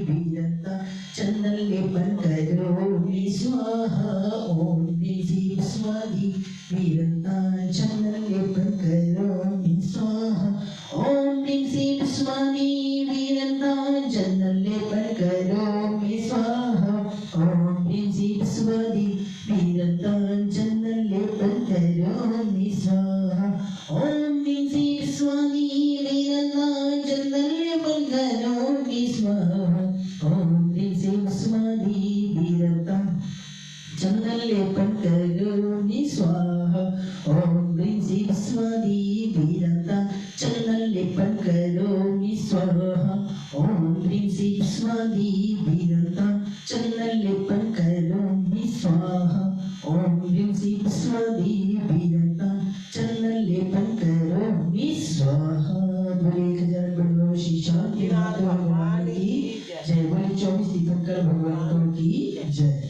वीरता चंदन लेपन करोमि स्वाहा। ओम स्वादी वीरता चंदन लेपन करोमि स्वाहा। ओम स्वादी वीरता चंदन लेपन करोमि स्वाहा। ओम स्वादी वीरता चंदन लेपन करोमि स्वाहा। ओम स्वादी वीरता चंदन लेपन करोमि स्वाहा। ओम स्वादी वीरता चंदन लेपन करोमि स्वाहा। ओम स्वादी वीरता चंदन लेपन करोमि स्वाहा। ओम स्वादी वीरता चंदन लेपन करोमि स्वाहा। ओम स्वादी वीरता चंदन लेपन करोमि स्वाहा। बोले खजान बड़ो शीशा भगवान की जय। बोले 24 तीर्थंकर भगवान की जय।